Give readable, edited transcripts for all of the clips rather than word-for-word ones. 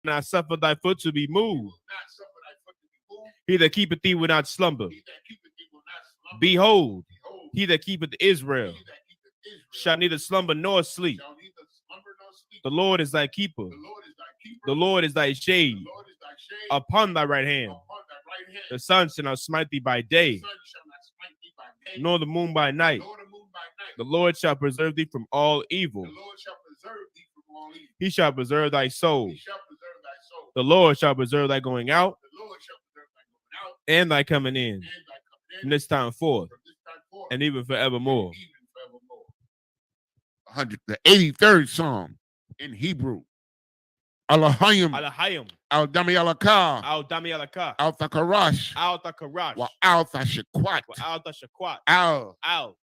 not suffer thy foot to be moved. He that keepeth thee will not slumber. Behold, he that keepeth Israel shall neither slumber nor sleep. The Lord is thy keeper. The Lord is thy shade upon thy right hand. The sun shall not smite thee by day, nor the moon by night. The Lord shall preserve thee from all evil. He shall preserve thy soul. The Lord shall preserve thy going out and thy coming in from this time forth and even forevermore. The 83rd Psalm in Hebrew. Alahayim. Al-Dami Alaka. Al-Dami Alaka. Al-Thakarash. Al-Thakarash. Wa Al-Thashakwat. Wa Al-Thashakwat. Al.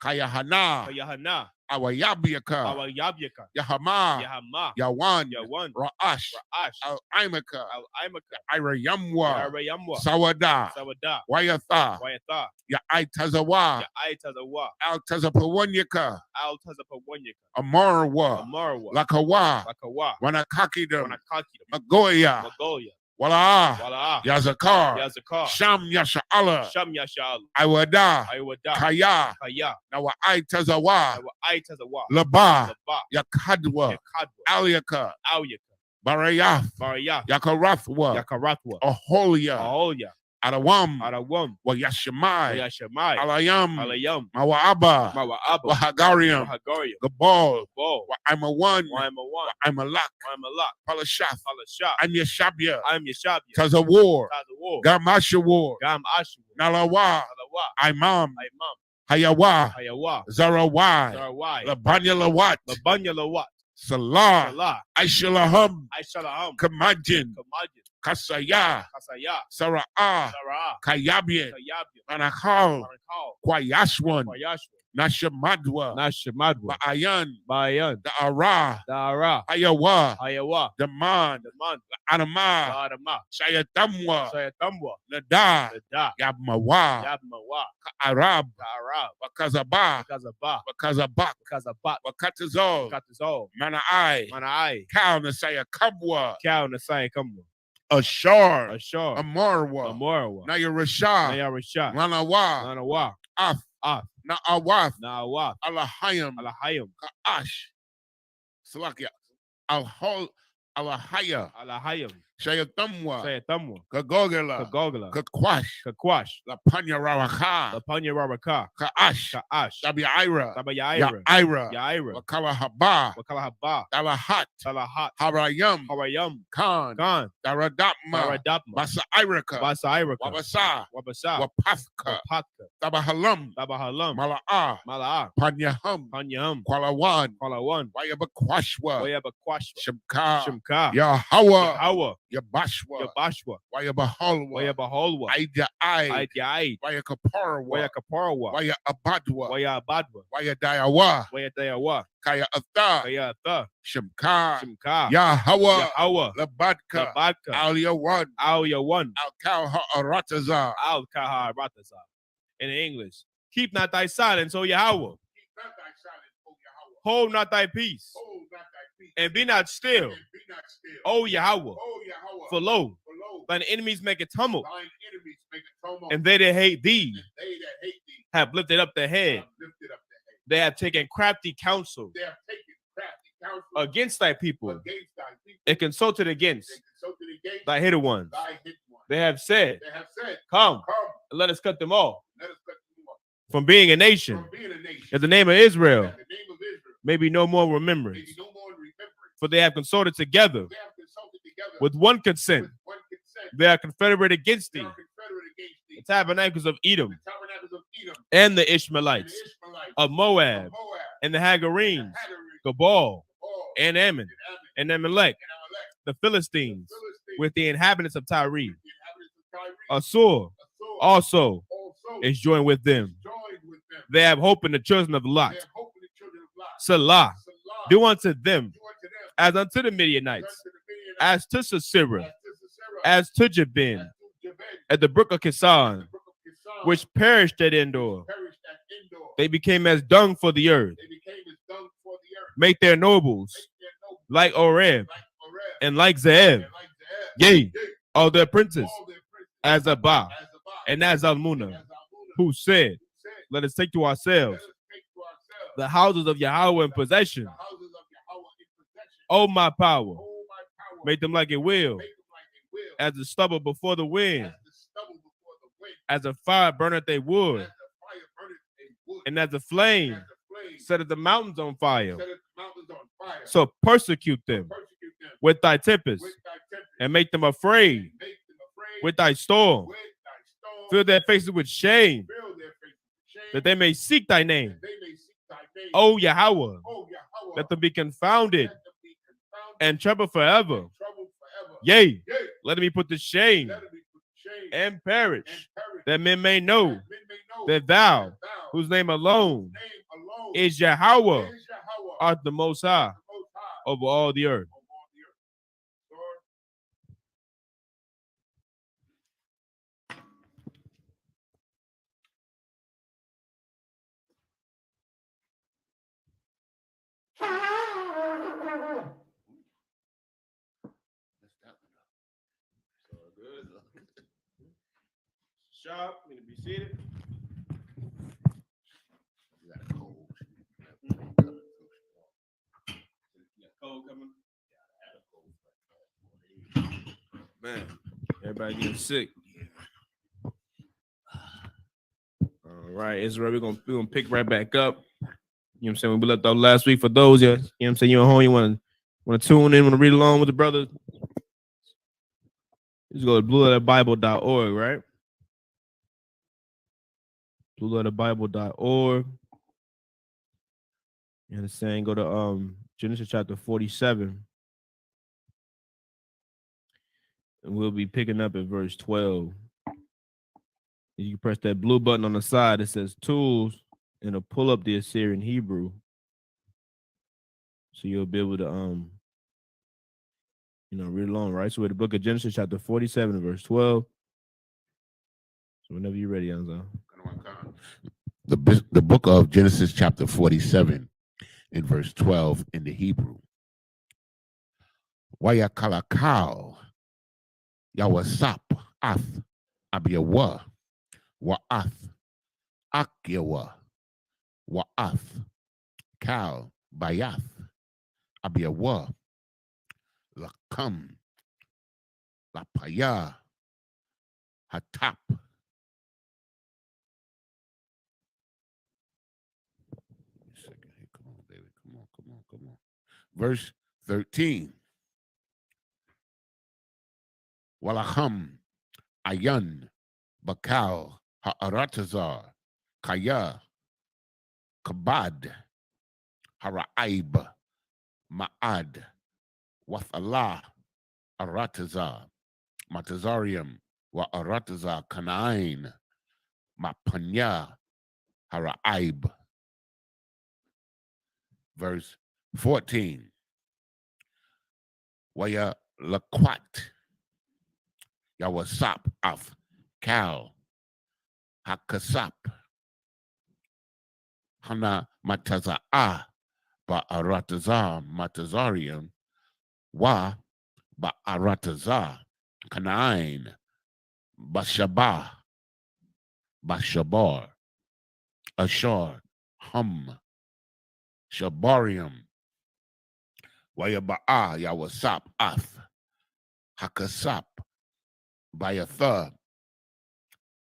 Kayahana. Kayahana. Awayabiaka. Awayabiaka. Yahama. Yahama. Yawan. Yawan. Ra'ash. Ra'ash. Al-Aimaka. Al-Aimaka. Irayamwa. Irayamwa. Sawada. Sawada. Wayatha. Wayatha. Ya'aitazawa. Ya'aitazawa. Al-Tazapawanyaka. Al-Tazapawanyaka. Amarwa. Amarwa. Lakawa. Lakawa. Wanakakidam. Wanakakidam. Magoya. Magoya. Wala. Wala. Yazakar. Yazakar. Sham Yasha'ala. Sham Yasha'ala. Iwada. Iwada. Kaya. Kaya. Nawa'aitazawa. Nawa'aitazawa. Laba. Laba. Yakadwa. Yakadwa. Alyaka. Alyaka. Barayath. Barayath. Yakarathwa. Yakarathwa. Aholia. Aholia. Adawam. Adawam. Wa Yashemai. Yashemai. Alayam. Alayam. Mawa'aba. Mawa'aba. Wahagariam. Wahagariam. Gabal. Ball. Wa Imawan. Waimawan. Wa Imalak. Waimalak. Palashath. Palashath. I'm Yeshabia. I'm Yeshabia. Tazawar. Tazawar. Gamashawar. Gam Ashur. Nalawa. Nalawa. Imam. Imam. Hayawa. Hayawa. Zarawai. Sarawai. Labanya Lawat. Labanya Lawat. Salah. Salah. Aishalaham. Aishalaham. Kamajin. Kamajin. Kasaya. Kasaya. Sara'ah. Sara'ah. Kayabian. Kayabian. Manakal. Manakal. Kwayashwan. Kwayashwan. Nashamadwa. Nashamadwa. Ba'ayan. Bayan. Da'ara. Dara. Hayawa. Hayawa. Daman. Daman. Anama. Adama. Shayatamwa. Sayatamwa. Nada. Nada. Yabmawa. Yabmawa. Arab. Arab. Wakazaba. Kazaba. Wakazabak. Kazabak. Wakatazol. Katazol. Mana'ai. Manai. Kal Nasaya Kabwa. Cow Nasai Kamwa. Ashar. Ashar. Amarwa. Amarwa. Naya Rasha. Nayarisha. Lanawa. Nanawa. Af. Af. Na'awath. Nawaf. Alahayam. Alahayam. Ka'ash. Salakia. Alhol. Alahaya. Alahayam. Shayatamwa. Sayatamwa. Kagogela. Kagogla. Kakwash. Kakwash. La Panya Rawaka. Lapanya Rabaka. Ka'ash. Ka'ash. Tabi'aira. Tabayaira. Ya'ira. Yaira. Wakalahaba. Wakalahaba. Dalahat. Salahat. Harayam. Harayam. Khan. Khan. Daradapma. Maradapma. Basairaka. Basairaka. Wabasa. Wabasa. Wapafka. Wapatka. Tabahalam. Tabahalam. Mala'a. Mala'a. Panyaham. Panyam. Kwalawan. Kwalawan. Wayabakwashwa. Wayabakwashwa. Shimka. Shimka. Yahawa. Hawa. Yabashwa. Yabashwa. Wayabahalwa. Wayabaholwa. Aida Ai. Aidyaid. Wayakaparwa. Wayakaparwa. Wayabadwa. Wayabadwa. Wayadayawa. Wayadayawa. Kaya Atha. Kayatha. Shimka. Shimka. Yahawa. Yahawa. Labadka. Labadka. Al-Yawan. Al-Yawan. Al-Kalha-Arataza. Al-Kaharataza. In English. Keep not thy silence, O Yahweh. Hold not thy peace. And be not still, O Yahweh. For lo, thine enemies make a tumult, and they that hate thee have lifted up their head. They have taken crafty counsel against thy people, and consulted against thy hidden ones. They have said, come, and let us cut them off from being a nation, that the name of Israel may be no more remembrance. For they have consulted together with one consent. They are confederate against thee, the tabernacles of Edom, and the Ishmaelites of Moab, and the Hagarenes, Gabal, and Ammon, and Amalek, the Philistines, with the inhabitants of Tyre. Assur also is joined with them. They have hope in the children of Lot. Salah, do unto them as unto the Midianites, as to Sisera, as to Jabin, at the brook of Kisan, which perished at Endor. They became as dung for the earth. Make their nobles like Oreb and like Zeeb, Yea, all their princes, as Abba and as Almuna, who said, let us take to ourselves the houses of Yahweh in possession. Oh, my power, make them like it will, as the stubble before the wind, as a fire burneth a wood, and as a flame setteth the mountains on fire. So persecute them with thy tempest, and make them afraid with thy storm. Fill their faces with shame, that they may seek thy name. O Yahweh, let them be confounded and trouble forever. Yea, let them be put to shame and perish, that men may know that thou, whose name alone is Yahweh, art the most high over all the earth. Sharp, need to be seated. Cold coming. Man, everybody getting sick. All right, Israel, we're gonna pick right back up. You know what I'm saying? We left off last week for those, you know what I'm saying, you're at home, you want to tune in, want to read along with the brothers. Just go to blueletterbible.org, right? blueletterbible.org. You understand? Go to Genesis chapter 47. And we'll be picking up at verse 12. You can press that blue button on the side. It says tools, and it'll pull up the Assyrian Hebrew. So you'll be able to read along, right? So we're the book of Genesis, chapter 47, verse 12. So whenever you're ready, Anzal. The book of Genesis, chapter 47, in verse 12 in the Hebrew. Wayakalakal, Yawasap, Ath, Abiyawa, Wa'ath, Akyawa, Wa'ath, Kal, Bayath, Abiyawa, Lakam, Lapaya, Hatap. Come on, baby. Come on. Verse 13. Walaham, Ayan, Bakal, Ha'aratazar, Kaya, Kabad, Hara'aib, Ma'ad, Wathalah, Aratazar, Matazarium, Wa'aratazar, Kanain, Mapanya, Hara'aib. Verse 14. Waya Laquat, Yawasap, Af, Kal, Hakasap, Hana Mataza'ah, Ba'aratazar, Matazarium, Wa Ba'aratazar, Kanain, Bashabah, Bashabar, Ashar, Hum, Shabarium, Wayaba'a, Yawasap, Af, Hakasap, Bayatha,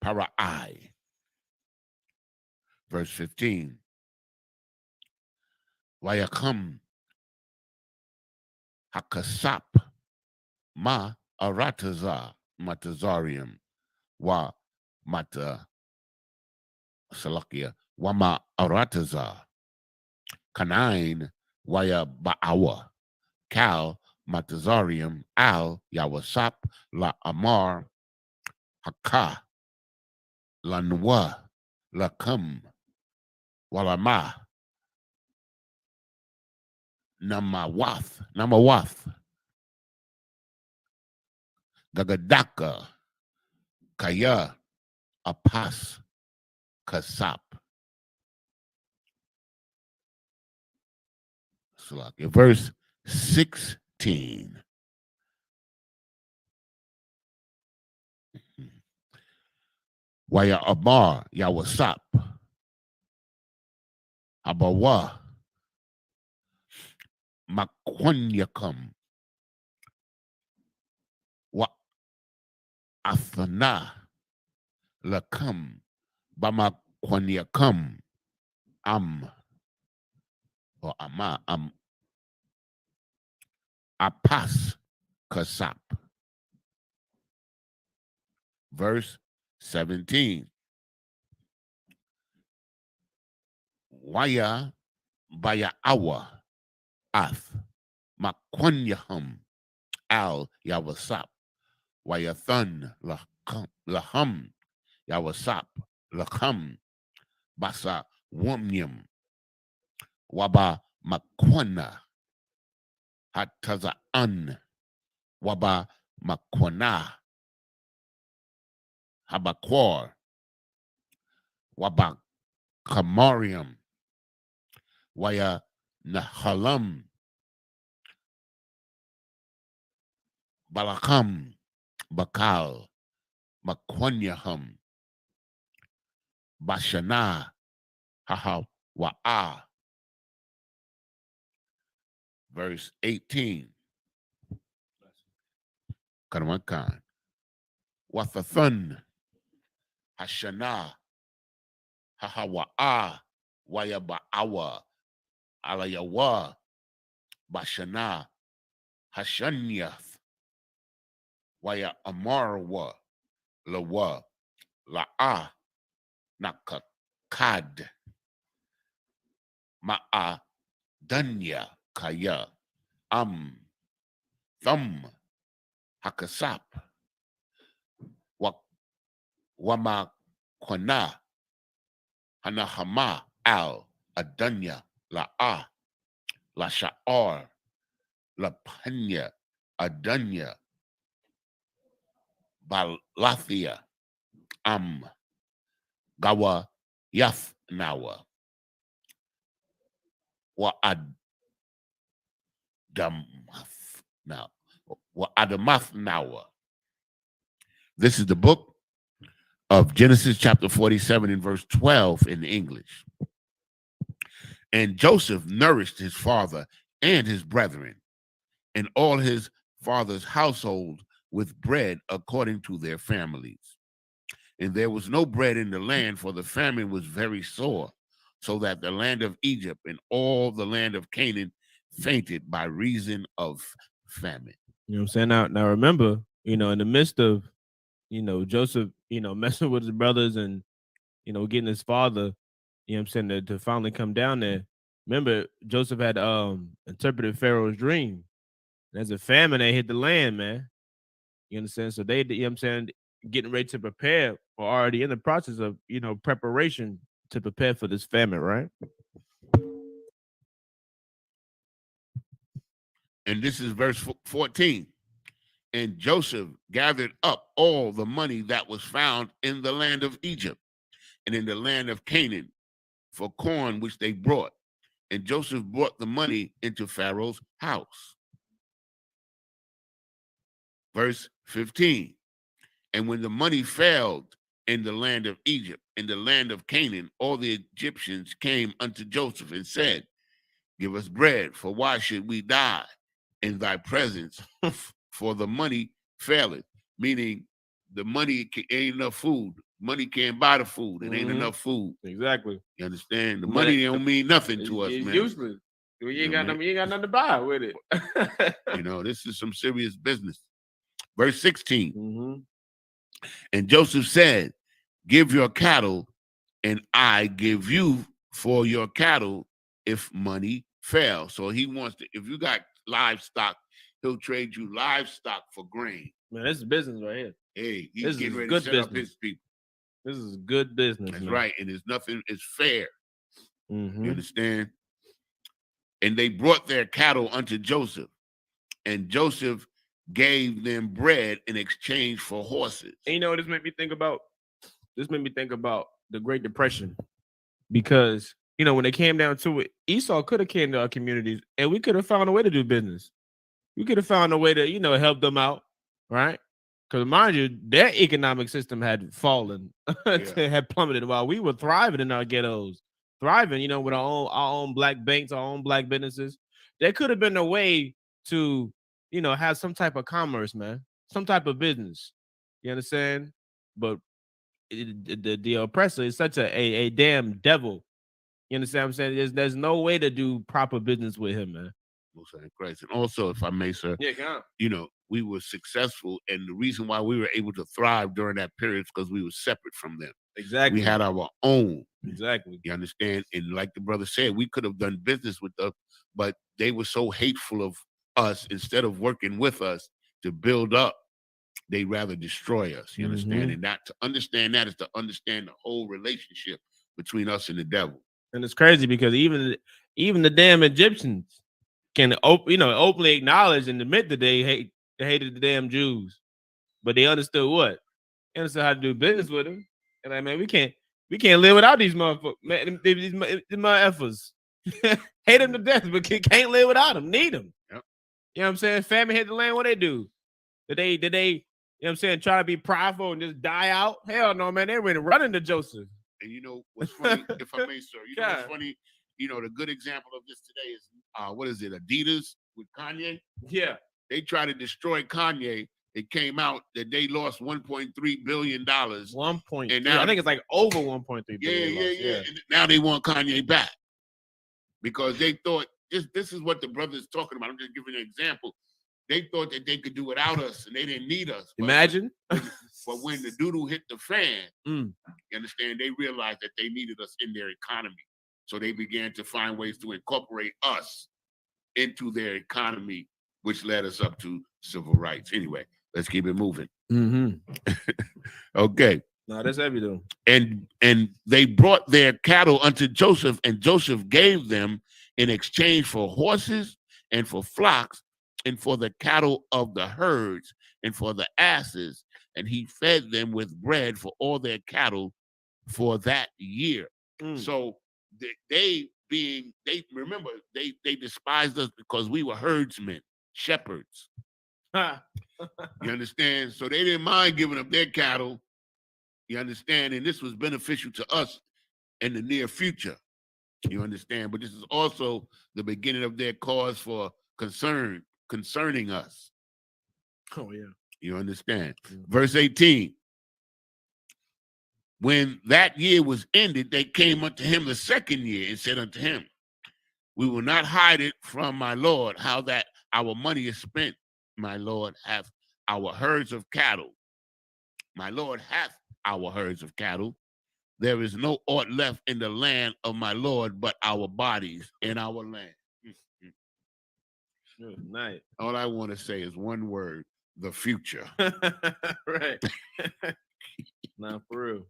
Para'ai. Verse 15. Wayakam, Hakasap, Ma Arataza, Matazarium, Wa Mata Salakia, Wama Arataza, Kanain, Waya Ba'awa, Kal, Matazarium, Al, Yawasap, La Amar, Haka, La Nwa, La Kum, Walama, Namawath, Gagadaka, Kaya, Apas, Kasap. Verse 16. Waya Amar Yawasap Abawa Makwanyakam Wa Athana Lakam Bamakwanyakam Am or Ama Apas Kasap. Verse 17. Waya Baya Awa Ath Makwanyaham Al Yawasap Wayathan Laham Yawasap Laham Basa Womnyam Waba Makwana Hataza An Waba Makwana Habakwar Waba Kamarium Waya Nahalam Balakam Bakal Makwanyaham Bashana Haha Wa'a. Verse 18. Karamakan. Wathathun Hashana Haha Wa'a Waya Ba'awa Alayawa Bashana Hashanyath Waya Amarwa Lawa La'a Nakakad Ma'a Danya Kaya Thum Hakasap Wama Kwana Hanahama Al Adanya La'a La Sha'ar La Panya Adanya Balathia Gawa Yath Nawa Wa Adamath now. Wa Adamath Nawa. This is the book of Genesis chapter 47 and verse 12 in English. And Joseph nourished his father and his brethren and all his father's household with bread according to their families. And there was no bread in the land, for the famine was very sore, so that the land of Egypt and all the land of Canaan fainted by reason of famine. You know what I'm saying? Now remember, in the midst of, Joseph, messing with his brothers and, getting his father, I'm saying, to finally come down there. Remember, Joseph had interpreted Pharaoh's dream. There's a famine that hit the land, man. You understand? So they, I'm saying, getting ready to prepare, or already in the process of, preparation to prepare for this famine, right? And this is verse 14. And Joseph gathered up all the money that was found in the land of Egypt and in the land of Canaan for corn which they brought. And Joseph brought the money into Pharaoh's house. Verse 15. And when the money failed in the land of Egypt, in the land of Canaan, all the Egyptians came unto Joseph and said, give us bread, for why should we die in thy presence? For the money faileth. Meaning the money ain't enough food. Money can't buy the food. It ain't enough food. Exactly. You understand? The money don't mean nothing to us, it's man. Useless. You ain't got nothing to buy with it. This is some serious business. Verse 16. And Joseph said, give your cattle, and I give you for your cattle if money fail. So he wants to, if you got livestock, he'll trade you livestock for grain. Man, this is business right here. Hey, he's getting ready to set up his people. This is good business. That's man. right. And it's nothing, it's fair. You understand? And they brought their cattle unto Joseph, and Joseph gave them bread in exchange for horses. And what this made me think about? This made me think about the Great Depression, because when it came down to it, Esau could have came to our communities, and we could have found a way to do business. We could have found a way to help them out, right? Because mind you, their economic system had fallen, Yeah. had plummeted while we were thriving in our ghettos, thriving, with our own black banks, our own black businesses. There could have been a way to, have some type of commerce, man, some type of business. You understand? But the oppressor is such a damn devil. You understand what I'm saying? There's no way to do proper business with him, man. Most high in Christ. And also, if I may, sir, Yeah, come. we were successful, and the reason why we were able to thrive during that period is because we were separate from them. Exactly. We had our own. Exactly. You understand? And like the brother said, we could have done business with them, but they were so hateful of us. Instead of working with us to build up, they rather destroy us. You understand? And that to understand that is to understand the whole relationship between us and the devil. And it's crazy because even the damn Egyptians can openly acknowledge and admit that they hated the damn Jews, but they understood what? They understood how to do business with them. And like, man, we can't live without these motherfuckers, man. These motherfuckers hate them to death, but can't live without them. Need them. Yep. You know what I'm saying? Famine hit the land. What they do? Did they? You know what I'm saying? Try to be prideful and just die out? Hell no, man. They were running to Joseph. And you know what's funny, if I may, sir, what's funny? The good example of this today is what is it, Adidas with Kanye? Yeah. They tried to destroy Kanye. It came out that they lost $1.3 billion. 1.3. And now I think it's like over 1.3 billion. Yeah. And now they want Kanye back because they thought this is what the brother's talking about. I'm just giving an example. They thought that they could do without us and they didn't need us. Imagine. But when the doodle hit the fan, you understand, they realized that they needed us in their economy. So they began to find ways to incorporate us into their economy, which led us up to civil rights. Anyway, let's keep it moving. Okay. No, that's heavy though. And they brought their cattle unto Joseph, and Joseph gave them in exchange for horses and for flocks and for the cattle of the herds and for the asses, and he fed them with bread for all their cattle for that year. So they remember they despised us because we were herdsmen, shepherds. You understand? So they didn't mind giving up their cattle. You understand? And this was beneficial to us in the near future. You understand? But this is also the beginning of their cause for concerning us. Oh, yeah. You understand? Verse 18. When that year was ended, they came unto him the second year and said unto him, we will not hide it from my Lord, how that our money is spent. My Lord hath our herds of cattle. My Lord hath our herds of cattle. There is no aught left in the land of my Lord but our bodies in our land. Good night. All I want to say is one word: the future. Right. Not for real.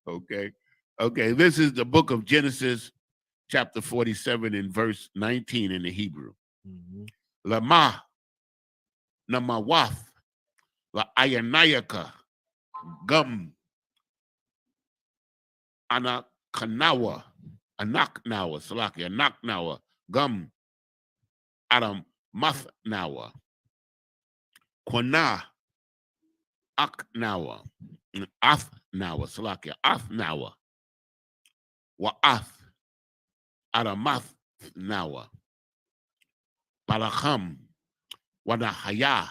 Okay. This is the book of Genesis, chapter 47, and verse 19 in the Hebrew. Lama namawath la ayanayaka gum anaknawa gum adam mathnawa Quana Aknawa Athnawa Wa'ath Adamath Nawa Balacham Wadahaya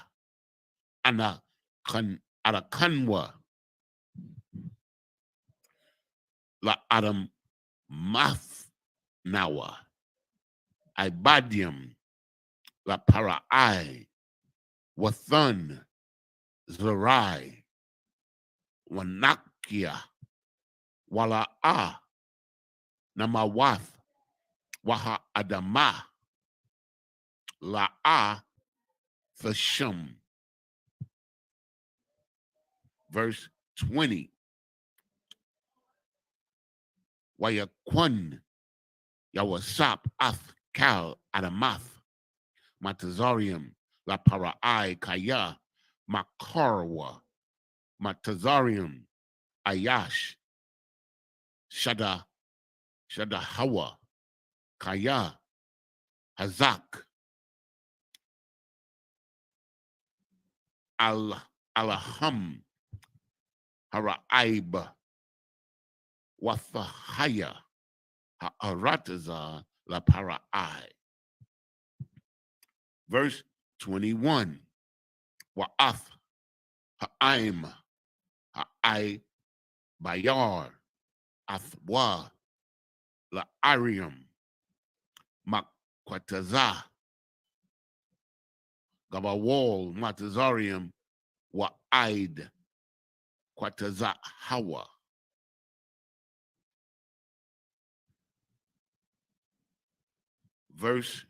Adakanwa La Adam Math Nawa Ibadium La Para'i Wathan Zerai Wanakia Wala'a Namawath Waha Adama La'a Thashum. Verse 20. Wayakwan Yawasap Ath Kal Adamath Matazarium La Para'i Kaya Makarwa Matazarium Ayash Shadahawa Kaya Hazak Al alaham haraib wathahaya ha'arataza la parai. Verse 21. Wa'ath ha'aim ha'ai bayar athwa la arium makwataza gabawol matazarium wa'aid kwataza hawa. Verse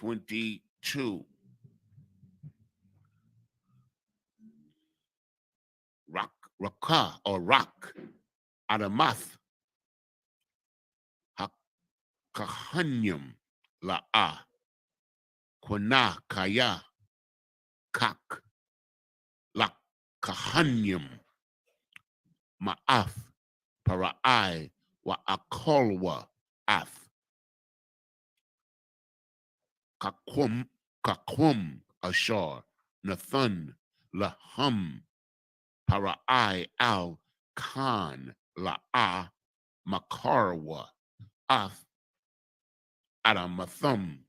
22. Rakah or rock Adamath Hakahanyum La'a Kwana Kaya Kak Lakahanyum Ma'af Para'ai Wa Akolwa Ath Kakum Ashar Nathan Lahum Para'ai al Khan La'a Makarwa Ath Adamathum